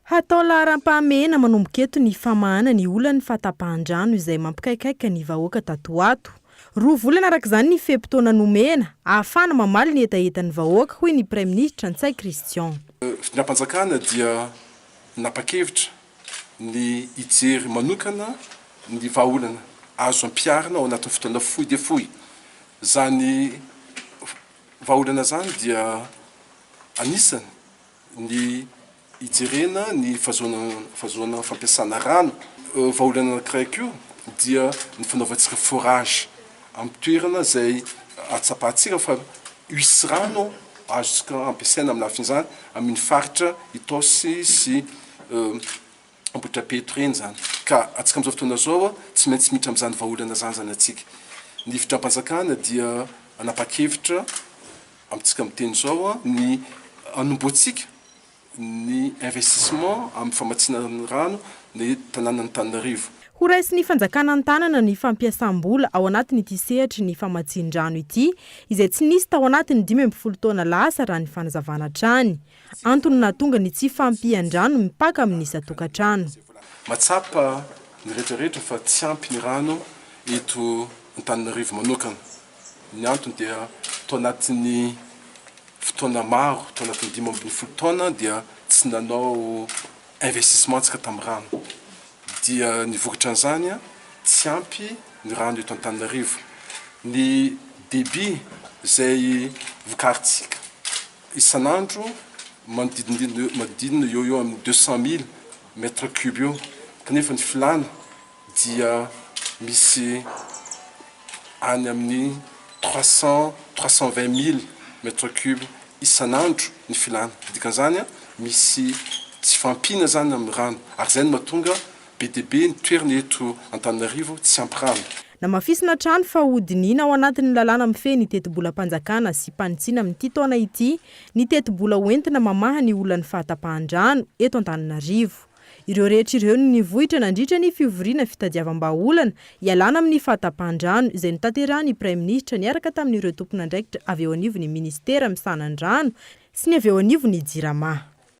Hatao laharam-pahamehana manomboka eto ny famahana ny olana ny fahatapahan-drano izay mampikaikaika ny vahoaka tato ato. 2 volana araka izany ny fehim-potoana nomena ahafahana mamaly ny etaentan'ny vahoaka hoy ny Prime Ministre Ntsay Christian. Fitondram-panjakana dia napakevitra ny hijery manokana ny vahaolana azo ampiarina ao anatin'ny fotoana fohy dia fohy. Zany vahaolana zany dia anisany ny hijerena ny fahazoana fampiasana rano. Vahaolana anankiray koa dia ny fanaovantsika forage amin'ny toerana izay atsapahantsika fa hisy rano azontsika ampiasaina amin'ny lafin'izany amin'ny faritra Itosy sy Ambohidrapeto reny zany. Ka atsika amin'izao fotoana zao tsy maintsy miditra amin'izany vahaolana zany atsika. Ny fitondram-panjakana dia anapa-kevitra amintsika miteny zao ny anomboantsika ny investissement amin'ny famatsiana rano ny tanànan'ny Antananarivo. Ho raisin'ny fanjakana an-tanana ny fampiasam-bola ao anatin'ity sehatry ny famatsin-drano ity, izay tsy nisy tao anatin'ny 12 taona lasa raha ny fanazavana hatrany. Antony nahatonga ny tsy fampihan-drano mipaka amin'ny isan-tokantrano. Matsapa ny rehetrarehetra fa tsy ampy ny rano eto Antananarivo manokana. Ny antony dia tao anatin'ny fotoana maro, tao anatin'ny 12 taona dia tsy nanao investissement tsika tamin'ny rano. Dia ny vokatra an'izany tsy ampy ny rano eto Antananarivo. Ny débit izay vokarintsika isan'andro manodidina eo amin'ny 200 000 mètres cubes eo. Kanefa ny filana dia misy any amin'ny 320 000 mètres cubes isan'andro ny filana. Dikan'izany misy tsy fampina zany amin'ny rano. Ary izay no mahatonga BDB ny toerana eto Antananarivo tsy ampy rano. Namafisina trano fa hodinina ao anatin'ny lalàna mifehy ny teti-bola-panjakana sy mpanitsiana amin'ity taona ity ny teti-bola hoentina mamaha ny olana ny fahatapahan-drano eto Antananarivo. Ireo rehetra ireo ny vohitra nandritra ny fivoriana fitadiavam-baolana ialana amin'ny fahatapahan-drano izay notanterahany Prime Ministre niaraka tamin'ireo tompon'andraikitra avy eo anivon'ny Ministera Misanan-drano sy ny avy eo anivon'ny Jirama.